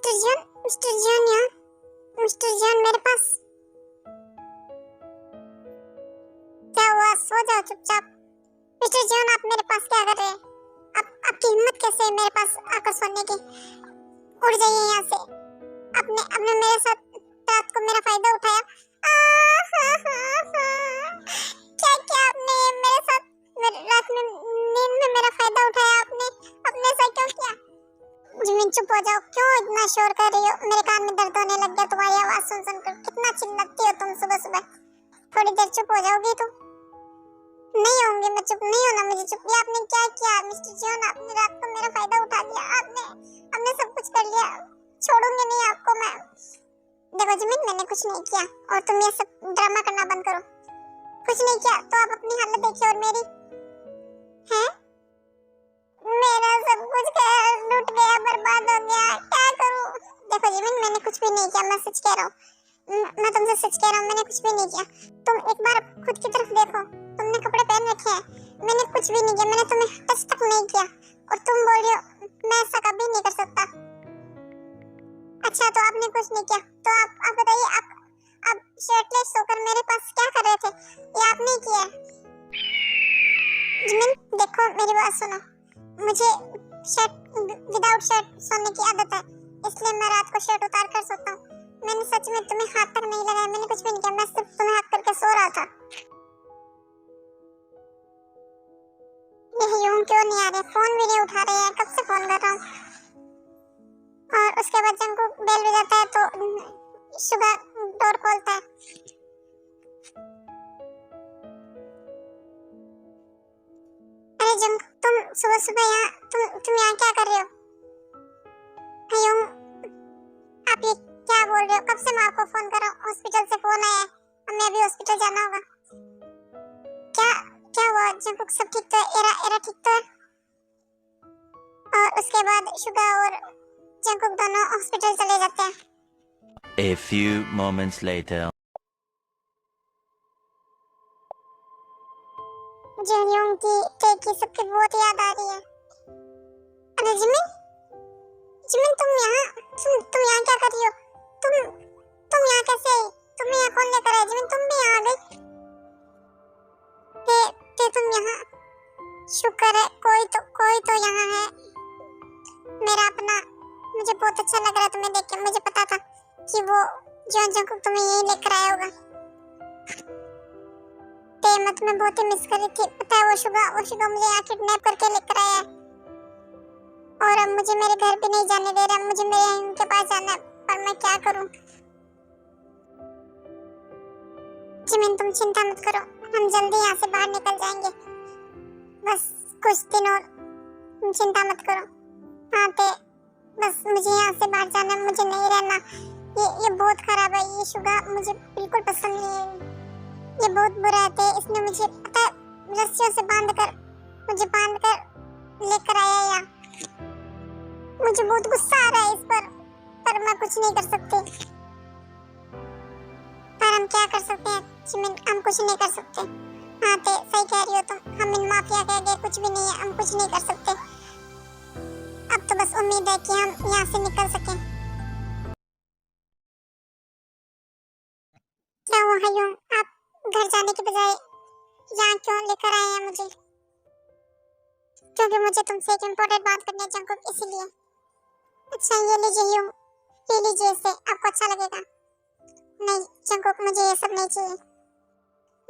Mister John यहाँ, mister John मेरे पास। क्या हुआ? सो जाओ चुपचाप। मिस्टर जॉन आप मेरे पास क्या कर रहे हैं? आपकी हिम्मत कैसे है मेरे पास आकर सोने की? उड़ जाइए यहाँ से। आपने मेरे साथ रात को मेरा फायदा उठाया। क्या क्या आपने मेरे साथ रात में नींद में मेरा फायदा उठाया? आपने ऐसा क्यों किया? जिमिन चुप हो जाओ। क्यों इतना शोर कर रही हो? मेरे कान में दर्द होने लग गया तुम्हारी आवाज सुन सुनकर। कितना चिल्लाती हो तुम सुबह सुबह। थोड़ी देर चुप हो जाओगी तुम? नहीं होंगी मैं चुप, नहीं होना मुझे चुप। ये आपने क्या किया मिस्टर जॉन? आपने रात को मेरा फायदा उठा लिया। आपने सब कुछ कर लिया। छोड़ूंगी नहीं आपको मैं। देखो जिमिन मैंने कुछ नहीं किया और तुम ये सब ड्रामा करना बंद करो। कुछ नहीं किया तो आप अपनी हालत देखिए और मेरी। हैं? मेरा सब कुछ लूट गया, बर्बाद हो गया। क्या करूं? देखो जिमिन मैंने कुछ भी नहीं किया, मैं सच कह रहा हूँ। मैं तुमसे सच कह रहा हूँ, मैंने कुछ भी नहीं किया। तुम एक बार खुद की तरफ देखो। तुमने कपड़े पहन रखे हैं। मैंने कुछ भी नहीं किया, मैंने तुम्हें टच तक नहीं किया और तुम बोल रही हो मैं ऐसा कभी नहीं कर सकता। अच्छा तो आपने कुछ नहीं किया तो आप बताइए, आप शर्टलेस होकर मेरे पास क्या कर रहे थे? ये आपने किया। जिमिन देखो मेरी बात सुनो। मुझे शर्ट विदाउट शर्ट सोने की आदत है, इसलिए मैं रात को शर्ट उतार कर सोता हूँ। मैंने सच में तुम्हें हाथ तक नहीं लगाया, मैंने कुछ भी नहीं किया। मैं सिर्फ तुम्हें हक करके सो रहा था। ये यूं क्यों नहीं आ रहे? फोन भी नहीं उठा रहे हैं, कब से फोन कर रहा हूँ। और उसके बाद जब को बेल बजाता है तो सुबह डोर खोलता है। अरे जंग तुम सुबह सुबह यहाँ तुम यहाँ क्या कर रहे हो? यूं आप ये क्या बोल रहे हो? कब से मैं आपको फोन कर रहा हूँ? हॉस्पिटल से फोन आया है, हमें अभी हॉस्पिटल जाना होगा। क्या क्या हुआ? जंग सब ठीक तो है? एरा ठीक तो है? और उसके बाद शुगा और जंकुक दोनों हॉस्पिटल चले जाते हैं। A few moments later. मुझे यूं की सबकी बहुत याद आ रही है। अरे जिमिन तुम यहाँ क्या कर रही हो? तुम यहाँ कैसे आई? तुम्हें यहाँ कौन लेकर आया? जिमिन तुम भी यहाँ आ गई? तुम यहाँ? शुक्र है कोई तो यहाँ है मेरा अपना। मुझे बहुत अच्छा लग रहा है तुम्हें देख के। मुझे पता था कि वो जॉन जंकुक तुम्हें यहीं लेकर आया होगा। मैं तुम्हें बहुत ही मिस कर रही थी। पता है वो शुगा मुझे यहाँ किडनैप करके लेकर आया है और अब मुझे मेरे घर भी नहीं जाने दे रहा। मुझे मेरे उनके पास जाना है, पर मैं क्या करूं? जिमिन तुम चिंता मत करो, हम जल्दी यहाँ से बाहर निकल जाएंगे। बस कुछ दिन और, तुम चिंता मत करो। हाँ बस मुझे यहाँ से बाहर जाना है, मुझे नहीं रहना। ये बहुत खराब है। ये शुगा मुझे बिल्कुल पसंद नहीं है। ये बहुत बुरा है। इसने मुझे पता है रस्सियों से बांध कर लेकर आया यहाँ। मुझे बहुत गुस्सा आ रहा है इस पर मैं कुछ नहीं कर सकती। पर हम क्या कर सकते हैं जिमिन? हम कुछ नहीं कर सकते। हाँ सही कह रही हो तुम। हम इन माफिया के आगे कुछ भी नहीं है, हम कुछ नहीं कर सकते। अब तो बस उम्मीद है कि हम यहाँ से निकल सकें। क्या हुआ यूं? आप घर जाने के बजाय यहाँ क्यों लेकर आए हैं मुझे? क्योंकि मुझे तुमसे एक इम्पोर्टेंट बात करनी है जंकुक, इसीलिए। अच्छा ये लीजिए यूं, पी लीजिए इसे, आपको अच्छा लगेगा। नहीं जंकुक मुझे ये सब नहीं चाहिए।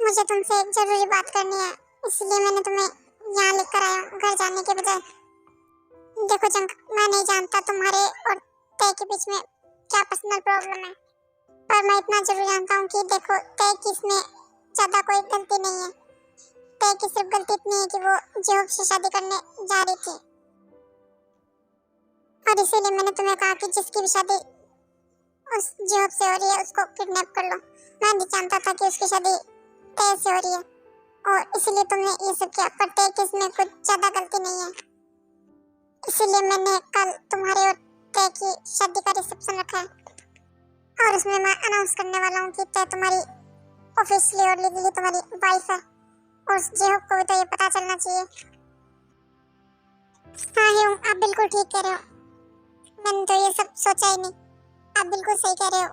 मुझे तुमसे एक जरूरी बात करनी है, इसलिए मैंने तुम्हें यहाँ लेकर आया हूँ घर जाने के बजाय। देखो जंकुक मैं नहीं जानता तुम्हारे और तय के बीच में क्या पर्सनल प्रॉब्लम है, पर मैं इतना जरूर जानता हूँ कि देखो तय की इसमें ज्यादा कोई गलती नहीं है। तय की सिर्फ गलती इतनी है कि वो जेहोब से शादी करने जा रही थी और इसीलिए मैंने तुम्हें कहा कि जिसकी भी शादी उस जेहोब से हो रही है उसको किडनैप कर लो। मैं नहीं जानता था कि उसकी शादी तय से हो रही है और इसीलिए तुमने ये सब किया, पर तय की इसमें कुछ ज्यादा गलती नहीं है। इसीलिए मैंने कल तुम्हारे और तय की शादी का रिसेप्शन रखा है और उसमें मैं अनाउंस करने वाला हूँ कि तय तुम्हारी ऑफिशियली और लीगली तुम्हारी वाइफ है और जेहोब को भी तो ये पता चलना चाहिए। हाँ ह्यूम आप बिल्कुल ठीक कह रहे हो। मैंने तो ये सब सोचा ही नहीं। आप बिल्कुल सही कह रहे हो।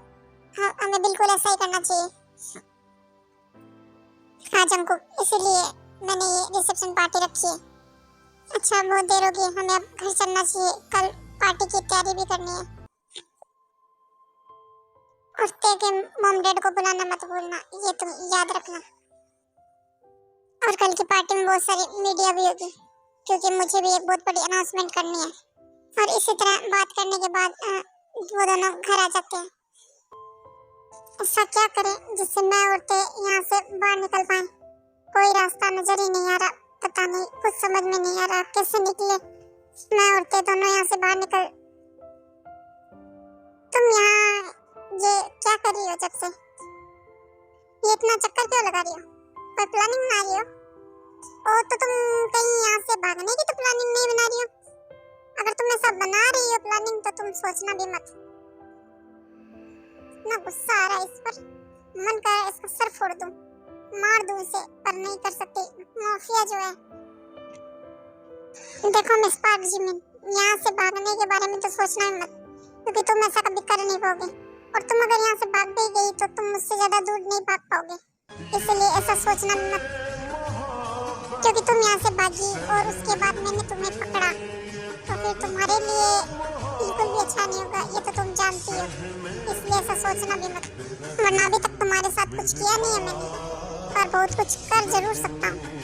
हाँ, हमें बिल्कुल ऐसा ही करना चाहिए। हाँ जंकुक, इसीलिए मैंने ये रिसेप्शन पार्टी रखी है। अच्छा, बहुत देर हो गई, हमें अब घर चलना चाहिए। कल पार्टी की तैयारी भी करनी है। उठते के मॉम डैड को बुलाना मत भूलना, ये तुम याद रखना। और कल की पार्टी में बहुत सारी मीडिया भी होगी, क्योंकि मुझे भी एक बहुत बड़ी अनाउंसमेंट करनी है। और इसी तरह बात करने के बाद वो दोनों घर आ जाते हैं। ऐसा क्या करें जिससे मैं उठते यहाँ से बाहर निकल पाए? कोई रास्ता नजर ही नहीं आ रहा। पता नहीं, कुछ समझ में नहीं आ रहा कैसे निकले। मैं उठते दोनों यहाँ से बाहर निकल। तुम यहाँ ये क्या कर रही हो जब से? ये इतना चक्कर क्यों लगा रही हो? कोई प्लानिंग बना रही हो? ओ तो तुम कहीं यहाँ से भागने की तो प्लानिंग नहीं बना रही हो? अगर तुम ऐसा बना रही हो प्लानिंग तो तुम सोचना भी मत। इतना गुस्सा आ रहा है इस पर, मन कर रहा है इसका सर फोड़ दूं, मार दूं इसे, पर नहीं कर सकती। माफिया जो है। देखो मिस पार्क जिमिन, यहाँ से भागने के बारे में तो सोचना ही मत, क्योंकि तुम ऐसा कभी कर नहीं पाओगे। और तुम अगर यहाँ से भाग भी गई तो तुम मुझसे ज्यादा दूर नहीं भाग पाओगे, इसलिए ऐसा सोचना भी मत। क्योंकि तुम यहाँ से भागी और उसके बाद मैंने तुम्हें पकड़ा, तो फिर तुम्हारे लिए बिल्कुल भी अच्छा नहीं होगा, ये तो तुम जानती हो। इसलिए ऐसा सोचना भी मत, वरना अभी तक तुम्हारे साथ कुछ किया नहीं है मैंने, पर बहुत कुछ कर जरूर सकता हूँ।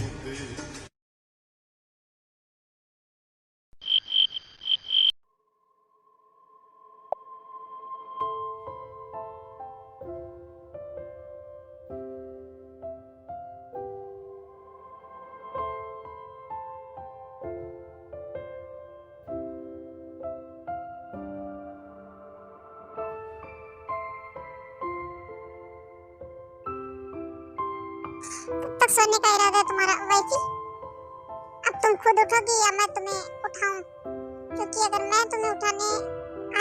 कब तक सोने का इरादा है तुम्हारा वैसी? अब तुम खुद उठोगी या मैं तुम्हें उठाऊं? क्योंकि अगर मैं तुम्हें उठाने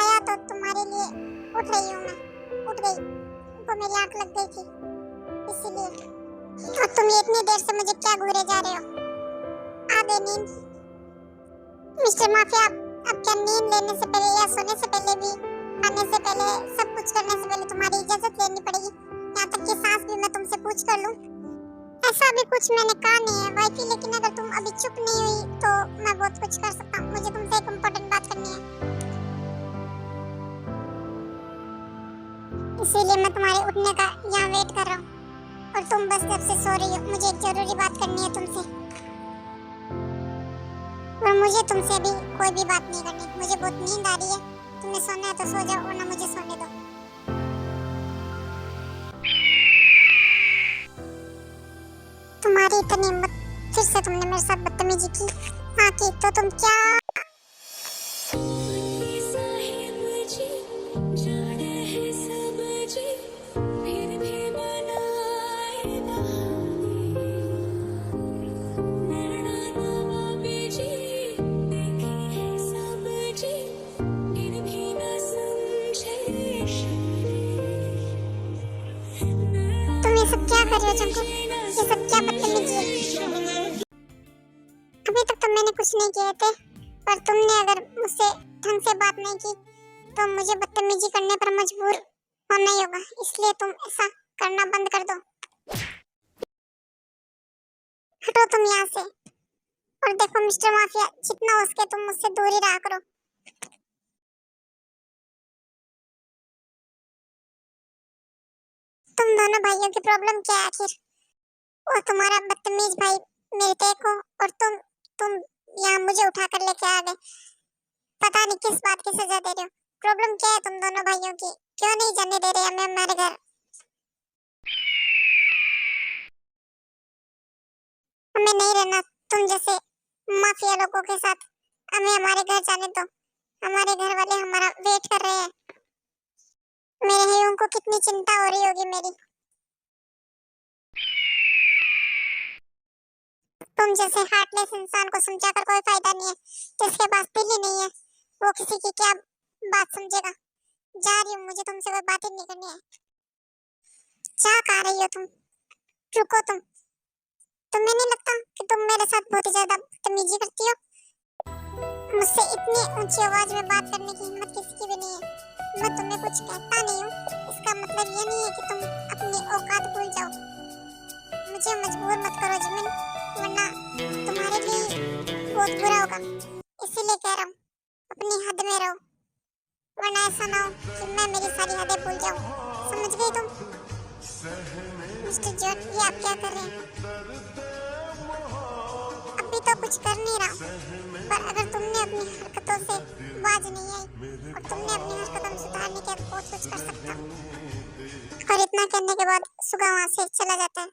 आया तो तुम्हारे लिए उठ रही हूँ मैं। उठ गई, वो मेरी आंख लग गई थी इसीलिए। और तुम ये इतनी देर से मुझे क्या घूरे जा रहे हो? आ गई नींद? मिस्टर माफिया, अब क्या नींद लेने से पहले या सोने से पहले भी, खाने से पहले, सब कुछ करने से पहले तुम्हारी इजाजत लेनी पड़ेगी? यहाँ तक कि सांस भी मैं तुमसे पूछ कर लूं? ऐसा भी कुछ मैंने कहा नहीं है वाइफी, लेकिन अगर तुम अभी चुप नहीं हुई तो मैं बहुत कुछ कर सकता हूँ। मुझे तुमसे एक इम्पोर्टेंट बात करनी है, इसीलिए मैं तुम्हारे उठने का यहाँ वेट कर रहा हूँ। और तुम बस जब से सो रही हो, मुझे एक जरूरी बात करनी है तुमसे। और मुझे तुमसे अभी कोई भी बात नहीं करनी, मुझे बहुत नींद आ रही है। तुम्हें सोना है तो सो जाओ, वरना मुझे सोने दो। तुम्हारी इतनी हिम्मत, फिर से तुमने मेरे साथ बदतमीजी की। हाँ की तो तुम क्या? तुम ये सब क्या कर रहे हो जंकुक? ये सब क्या बदतमीजी है? अभी तक तो मैंने कुछ नहीं किए थे, पर तुमने अगर मुझसे ढंग से बात नहीं की तो मुझे बदतमीजी करने पर मजबूर होना ही होगा। इसलिए तुम ऐसा करना बंद कर दो। हटो तुम यहाँ से। और देखो मिस्टर माफिया, जितना हो सके तुम मुझसे दूर ही रहा करो। तुम दोनों भाइयों की प्रॉब्लम क्या है आखिर? वो तुम्हारा बदतमीज भाई मेरे टेक हो, और तुम यहाँ मुझे उठा कर लेके आ गए। पता नहीं किस बात की सजा दे रहे हो। प्रॉब्लम क्या है तुम दोनों भाइयों की? क्यों नहीं जाने दे रहे हमें हमारे घर? हमें नहीं रहना तुम जैसे माफिया लोगों के साथ। हमें हमारे घर जाने दो। हमारे घर वाले हमारा वेट कर रहे हैं। मेरे भाइयों को कितनी चिंता हो रही होगी मेरी। तुम जैसे हार्टलेस इंसान को समझाकर कोई फायदा नहीं है। जिसके पास दिल ही नहीं है, वो किसी की क्या बात समझेगा? जा रही हूँ, मुझे तुमसे कोई बात ही नहीं करनी है। क्या कर रही हो तुम? रुको तुम। तुम्हें नहीं लगता कि तुम मेरे साथ बहुत ही ज्यादा बदतमीजी करती हो? मुझसे इतनी ऊंची आवाज में बात करने की हिम्मत किसी की भी नहीं है। मैं तुम्हें कुछ कहता नहीं हूँ, इसका मतलब ये नहीं है कि तुम अपनी औकात भूल जाओ। मुझे मजबूर मत करो जिमिन, वरना तुम्हारे लिए बहुत बुरा होगा। इसीलिए कह रहा हूँ, अपनी हद में रहो, वरना ऐसा ना हो कि मैं मेरी सारी हदें भूल जाऊँ। समझ गई तुम? मिस्टर जॉन, ये आप क्या कर रहे हैं? अभी तो कुछ कर नहीं रहा, पर अगर तुमने अपनी हरकतों से बाज नहीं आई और तुमने अपनी हरकतों में सुधारने के बाद बहुत कुछ कर सकता। और इतना कहने के बाद सुगा वहां से चला जाता है।